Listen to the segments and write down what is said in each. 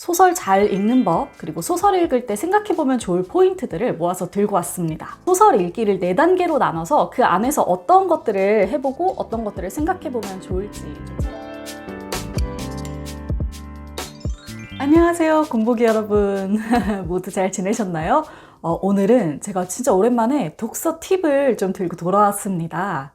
소설 잘 읽는 법, 그리고 소설 읽을 때 생각해보면 좋을 포인트들을 모아서 들고 왔습니다. 소설 읽기를 4단계로 나눠서 그 안에서 어떤 것들을 해보고 어떤 것들을 생각해보면 좋을지. 안녕하세요, 공보기 여러분. 모두 잘 지내셨나요? 오늘은 제가 진짜 오랜만에 독서 팁을 좀 들고 돌아왔습니다.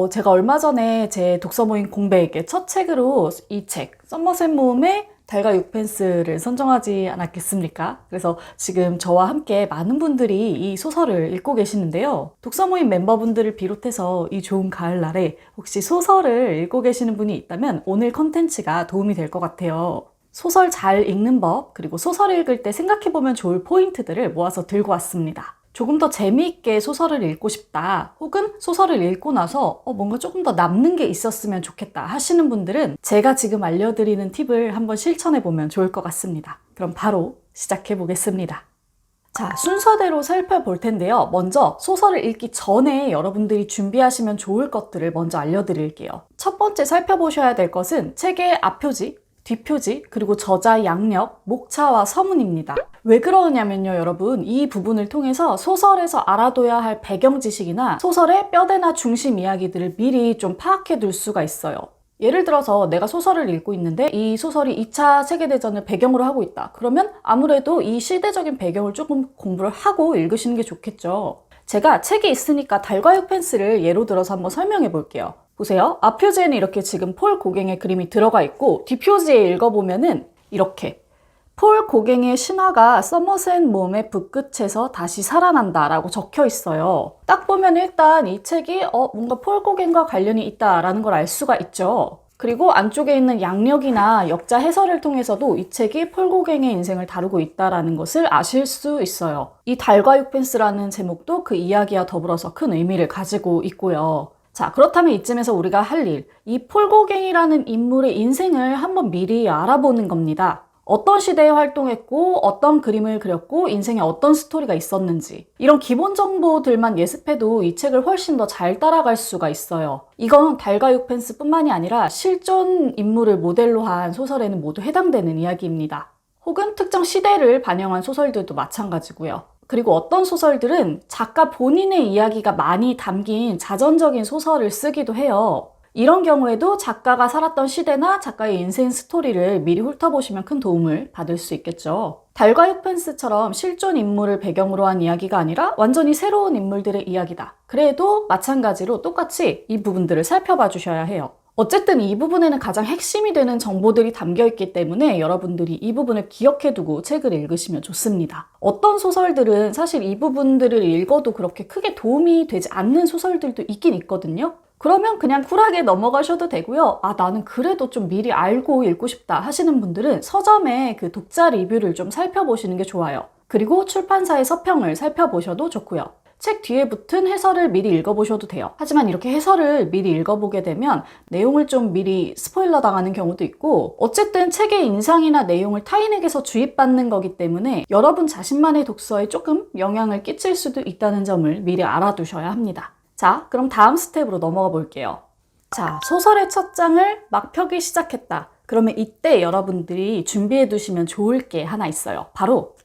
제가 얼마 전에 제 독서 모임 공배에게 첫 책으로 이 책, 썸머셋 모음의 달과 육펜스를 선정하지 않았겠습니까? 그래서 지금 저와 함께 많은 분들이 이 소설을 읽고 계시는데요. 독서 모임 멤버분들을 비롯해서 이 좋은 가을날에 혹시 소설을 읽고 계시는 분이 있다면 오늘 컨텐츠가 도움이 될 것 같아요. 소설 잘 읽는 법, 그리고 소설 읽을 때 생각해보면 좋을 포인트들을 모아서 들고 왔습니다. 조금 더 재미있게 소설을 읽고 싶다, 혹은 소설을 읽고 나서 뭔가 조금 더 남는 게 있었으면 좋겠다 하시는 분들은 제가 지금 알려드리는 팁을 한번 실천해보면 좋을 것 같습니다. 그럼 바로 시작해보겠습니다. 자, 순서대로 살펴볼 텐데요. 먼저 소설을 읽기 전에 여러분들이 준비하시면 좋을 것들을 먼저 알려드릴게요. 첫 번째 살펴보셔야 될 것은 책의 앞표지, 뒷표지, 그리고 저자의 양력, 목차와 서문입니다. 왜 그러냐면요, 여러분, 이 부분을 통해서 소설에서 알아둬야 할 배경 지식이나 소설의 뼈대나 중심 이야기들을 미리 좀 파악해 둘 수가 있어요. 예를 들어서 내가 소설을 읽고 있는데 이 소설이 2차 세계대전을 배경으로 하고 있다. 그러면 아무래도 이 시대적인 배경을 조금 공부를 하고 읽으시는 게 좋겠죠. 제가 책이 있으니까 달과 육펜스를 예로 들어서 한번 설명해 볼게요. 보세요. 앞표지에는 이렇게 지금 폴 고갱의 그림이 들어가 있고, 뒷표지에 읽어보면은 이렇게 폴 고갱의 신화가 서머셋 모음의 붓끝에서 다시 살아난다 라고 적혀 있어요. 딱 보면 일단 이 책이 뭔가 폴 고갱과 관련이 있다라는 걸 알 수가 있죠. 그리고 안쪽에 있는 양력이나 역자 해설을 통해서도 이 책이 폴 고갱의 인생을 다루고 있다라는 것을 아실 수 있어요. 이 달과 육펜스라는 제목도 그 이야기와 더불어서 큰 의미를 가지고 있고요. 자, 그렇다면 이쯤에서 우리가 할 일, 이 폴 고갱이라는 인물의 인생을 한번 미리 알아보는 겁니다. 어떤 시대에 활동했고, 어떤 그림을 그렸고, 인생에 어떤 스토리가 있었는지, 이런 기본 정보들만 예습해도 이 책을 훨씬 더 잘 따라갈 수가 있어요. 이건 달과 육펜스 뿐만이 아니라 실존 인물을 모델로 한 소설에는 모두 해당되는 이야기입니다. 혹은 특정 시대를 반영한 소설들도 마찬가지고요. 그리고 어떤 소설들은 작가 본인의 이야기가 많이 담긴 자전적인 소설을 쓰기도 해요. 이런 경우에도 작가가 살았던 시대나 작가의 인생 스토리를 미리 훑어보시면 큰 도움을 받을 수 있겠죠. 달과 육펜스처럼 실존 인물을 배경으로 한 이야기가 아니라 완전히 새로운 인물들의 이야기다. 그래도 마찬가지로 똑같이 이 부분들을 살펴봐 주셔야 해요. 어쨌든 이 부분에는 가장 핵심이 되는 정보들이 담겨 있기 때문에 여러분들이 이 부분을 기억해 두고 책을 읽으시면 좋습니다. 어떤 소설들은 사실 이 부분들을 읽어도 그렇게 크게 도움이 되지 않는 소설들도 있긴 있거든요. 그러면 그냥 쿨하게 넘어가셔도 되고요. 나는 그래도 좀 미리 알고 읽고 싶다 하시는 분들은 서점의 그 독자 리뷰를 좀 살펴보시는 게 좋아요. 그리고 출판사의 서평을 살펴보셔도 좋고요. 책 뒤에 붙은 해설을 미리 읽어보셔도 돼요. 하지만 이렇게 해설을 미리 읽어보게 되면 내용을 좀 미리 스포일러 당하는 경우도 있고, 어쨌든 책의 인상이나 내용을 타인에게서 주입받는 거기 때문에 여러분 자신만의 독서에 조금 영향을 끼칠 수도 있다는 점을 미리 알아두셔야 합니다. 자, 그럼 다음 스텝으로 넘어가 볼게요. 자, 소설의 첫 장을 막 펴기 시작했다. 그러면 이때 여러분들이 준비해 두시면 좋을 게 하나 있어요. 바로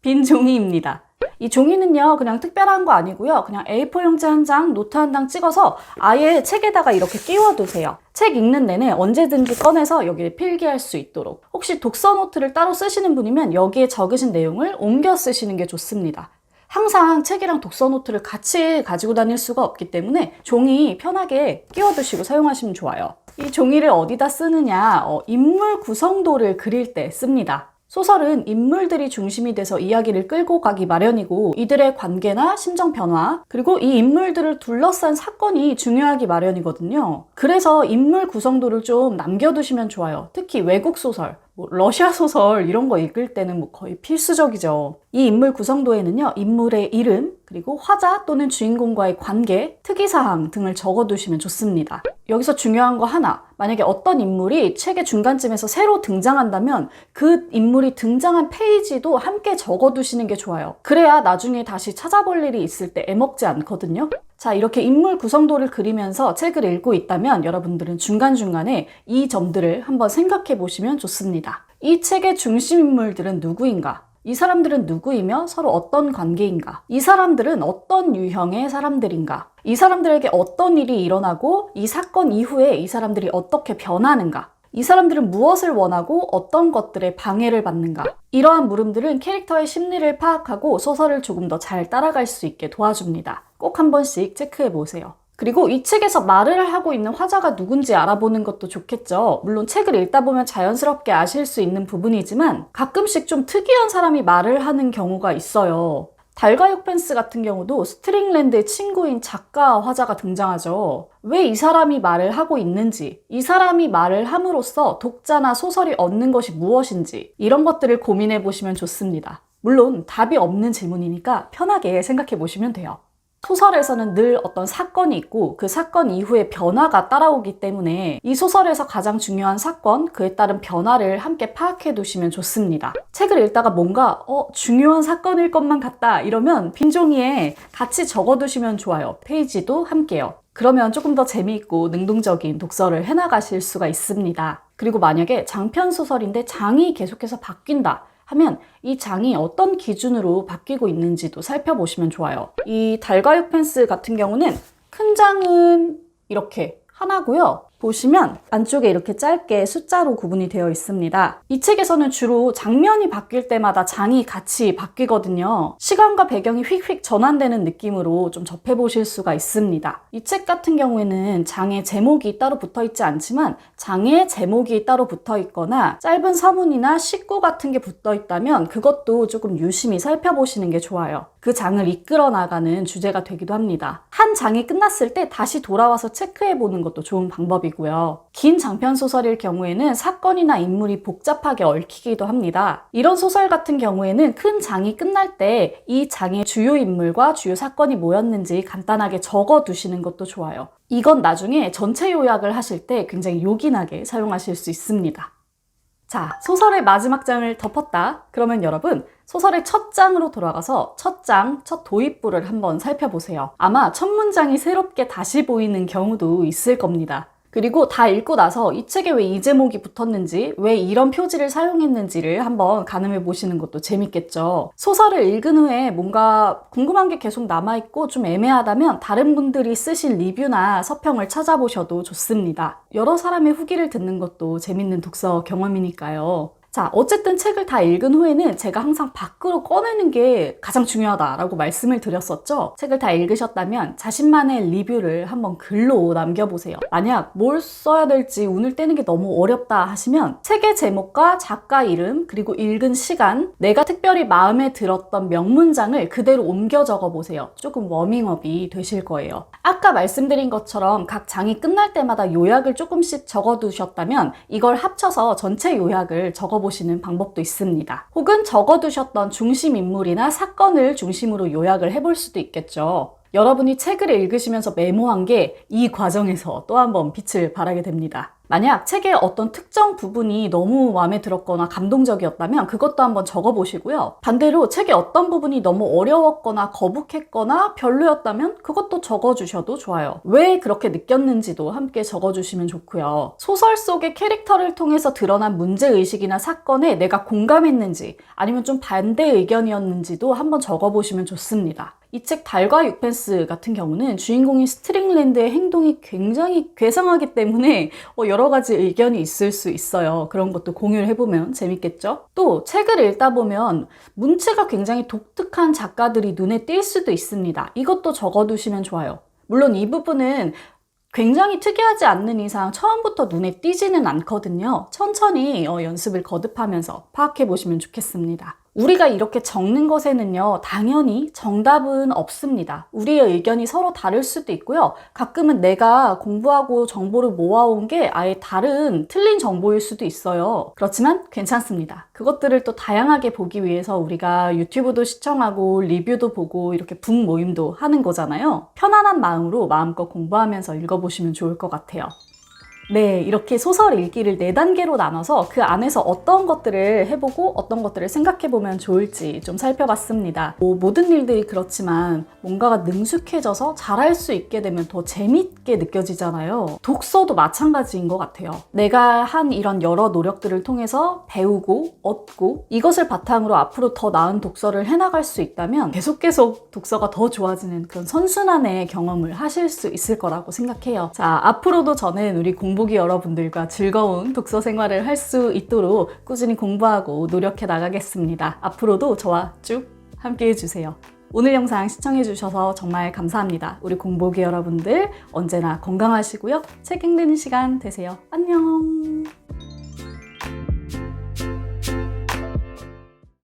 빈 종이입니다. 이 종이는요, 그냥 특별한 거 아니고요. 그냥 A4 용지 한 장, 노트 한 장 찍어서 아예 책에다가 이렇게 끼워두세요. 책 읽는 내내 언제든지 꺼내서 여기에 필기할 수 있도록. 혹시 독서 노트를 따로 쓰시는 분이면 여기에 적으신 내용을 옮겨 쓰시는 게 좋습니다. 항상 책이랑 독서 노트를 같이 가지고 다닐 수가 없기 때문에 종이 편하게 끼워두시고 사용하시면 좋아요. 이 종이를 어디다 쓰느냐, 인물 구성도를 그릴 때 씁니다. 소설은 인물들이 중심이 돼서 이야기를 끌고 가기 마련이고, 이들의 관계나 심정 변화, 그리고 이 인물들을 둘러싼 사건이 중요하기 마련이거든요. 그래서 인물 구성도를 좀 남겨두시면 좋아요. 특히 외국 소설, 러시아 소설 이런 거 읽을 때는 거의 필수적이죠. 이 인물 구성도에는요, 인물의 이름, 그리고 화자 또는 주인공과의 관계, 특이사항 등을 적어두시면 좋습니다. 여기서 중요한 거 하나, 만약에 어떤 인물이 책의 중간쯤에서 새로 등장한다면 그 인물이 등장한 페이지도 함께 적어두시는 게 좋아요. 그래야 나중에 다시 찾아볼 일이 있을 때 애먹지 않거든요. 자, 이렇게 인물 구성도를 그리면서 책을 읽고 있다면 여러분들은 중간중간에 이 점들을 한번 생각해 보시면 좋습니다. 이 책의 중심 인물들은 누구인가? 이 사람들은 누구이며 서로 어떤 관계인가? 이 사람들은 어떤 유형의 사람들인가? 이 사람들에게 어떤 일이 일어나고 이 사건 이후에 이 사람들이 어떻게 변하는가? 이 사람들은 무엇을 원하고 어떤 것들에 방해를 받는가? 이러한 물음들은 캐릭터의 심리를 파악하고 소설을 조금 더 잘 따라갈 수 있게 도와줍니다. 꼭 한 번씩 체크해 보세요. 그리고 이 책에서 말을 하고 있는 화자가 누군지 알아보는 것도 좋겠죠. 물론 책을 읽다 보면 자연스럽게 아실 수 있는 부분이지만 가끔씩 좀 특이한 사람이 말을 하는 경우가 있어요. 달과 육펜스 같은 경우도 스트링랜드의 친구인 작가 화자가 등장하죠. 왜 이 사람이 말을 하고 있는지, 이 사람이 말을 함으로써 독자나 소설이 얻는 것이 무엇인지 이런 것들을 고민해 보시면 좋습니다. 물론 답이 없는 질문이니까 편하게 생각해 보시면 돼요. 소설에서는 늘 어떤 사건이 있고 그 사건 이후에 변화가 따라오기 때문에 이 소설에서 가장 중요한 사건, 그에 따른 변화를 함께 파악해 두시면 좋습니다. 책을 읽다가 뭔가 중요한 사건일 것만 같다 이러면 빈 종이에 같이 적어두시면 좋아요. 페이지도 함께요. 그러면 조금 더 재미있고 능동적인 독서를 해나가실 수가 있습니다. 그리고 만약에 장편 소설인데 장이 계속해서 바뀐다 하면 이 장이 어떤 기준으로 바뀌고 있는지도 살펴보시면 좋아요. 이 달과 육펜스 같은 경우는 큰 장은 이렇게 하나고요. 보시면 안쪽에 이렇게 짧게 숫자로 구분이 되어 있습니다. 이 책에서는 주로 장면이 바뀔 때마다 장이 같이 바뀌거든요. 시간과 배경이 휙휙 전환되는 느낌으로 좀 접해보실 수가 있습니다. 이 책 같은 경우에는 장의 제목이 따로 붙어 있지 않지만 장의 제목이 따로 붙어 있거나 짧은 서문이나 식구 같은 게 붙어 있다면 그것도 조금 유심히 살펴보시는 게 좋아요. 그 장을 이끌어 나가는 주제가 되기도 합니다. 한 장이 끝났을 때 다시 돌아와서 체크해보는 것도 좋은 방법이고요. 긴 장편 소설일 경우에는 사건이나 인물이 복잡하게 얽히기도 합니다. 이런 소설 같은 경우에는 큰 장이 끝날 때 이 장의 주요 인물과 주요 사건이 뭐였는지 간단하게 적어두시는 것도 좋아요. 이건 나중에 전체 요약을 하실 때 굉장히 요긴하게 사용하실 수 있습니다. 자, 소설의 마지막 장을 덮었다. 그러면 여러분, 소설의 첫 장으로 돌아가서 첫 장, 첫 도입부를 한번 살펴보세요. 아마 첫 문장이 새롭게 다시 보이는 경우도 있을 겁니다. 그리고 다 읽고 나서 이 책에 왜 이 제목이 붙었는지, 왜 이런 표지를 사용했는지를 한번 가늠해 보시는 것도 재밌겠죠. 소설을 읽은 후에 뭔가 궁금한 게 계속 남아있고 좀 애매하다면 다른 분들이 쓰신 리뷰나 서평을 찾아보셔도 좋습니다. 여러 사람의 후기를 듣는 것도 재밌는 독서 경험이니까요. 자, 어쨌든 책을 다 읽은 후에는 제가 항상 밖으로 꺼내는 게 가장 중요하다라고 말씀을 드렸었죠. 책을 다 읽으셨다면 자신만의 리뷰를 한번 글로 남겨보세요. 만약 뭘 써야 될지 운을 떼는 게 너무 어렵다 하시면 책의 제목과 작가 이름 그리고 읽은 시간, 내가 특별히 마음에 들었던 명문장을 그대로 옮겨 적어보세요. 조금 워밍업이 되실 거예요. 아까 말씀드린 것처럼 각 장이 끝날 때마다 요약을 조금씩 적어두셨다면 이걸 합쳐서 전체 요약을 적어보시는 방법도 있습니다. 혹은 적어두셨던 중심 인물이나 사건을 중심으로 요약을 해볼 수도 있겠죠. 여러분이 책을 읽으시면서 메모한 게 이 과정에서 또 한 번 빛을 발하게 됩니다. 만약 책의 어떤 특정 부분이 너무 마음에 들었거나 감동적이었다면 그것도 한번 적어보시고요. 반대로 책의 어떤 부분이 너무 어려웠거나 거북했거나 별로였다면 그것도 적어주셔도 좋아요. 왜 그렇게 느꼈는지도 함께 적어주시면 좋고요. 소설 속의 캐릭터를 통해서 드러난 문제의식이나 사건에 내가 공감했는지 아니면 좀 반대 의견이었는지도 한번 적어보시면 좋습니다. 이 책 달과 육펜스 같은 경우는 주인공인 스트링랜드의 행동이 굉장히 괴상하기 때문에 여러 가지 의견이 있을 수 있어요. 그런 것도 공유를 해보면 재밌겠죠? 또 책을 읽다 보면 문체가 굉장히 독특한 작가들이 눈에 띌 수도 있습니다. 이것도 적어두시면 좋아요. 물론 이 부분은 굉장히 특이하지 않는 이상 처음부터 눈에 띄지는 않거든요. 천천히 연습을 거듭하면서 파악해 보시면 좋겠습니다. 우리가 이렇게 적는 것에는요, 당연히 정답은 없습니다. 우리의 의견이 서로 다를 수도 있고요. 가끔은 내가 공부하고 정보를 모아온 게 아예 다른 틀린 정보일 수도 있어요. 그렇지만 괜찮습니다. 그것들을 또 다양하게 보기 위해서 우리가 유튜브도 시청하고 리뷰도 보고 이렇게 북 모임도 하는 거잖아요. 편안한 마음으로 마음껏 공부하면서 읽어보시면 좋을 것 같아요. 네, 이렇게 소설 읽기를 4단계로 나눠서 그 안에서 어떤 것들을 해보고 어떤 것들을 생각해보면 좋을지 좀 살펴봤습니다. 모든 일들이 그렇지만 뭔가가 능숙해져서 잘할 수 있게 되면 더 재밌게 느껴지잖아요. 독서도 마찬가지인 것 같아요. 내가 한 이런 여러 노력들을 통해서 배우고 얻고 이것을 바탕으로 앞으로 더 나은 독서를 해나갈 수 있다면 계속 독서가 더 좋아지는 그런 선순환의 경험을 하실 수 있을 거라고 생각해요. 자, 앞으로도 저는 우리 공부기 여러분들과 즐거운 독서 생활을 할 수 있도록 꾸준히 공부하고 노력해 나가겠습니다. 앞으로도 저와 쭉 함께 해주세요. 오늘 영상 시청해주셔서 정말 감사합니다. 우리 공부기 여러분들 언제나 건강하시고요. 책 읽는 시간 되세요. 안녕.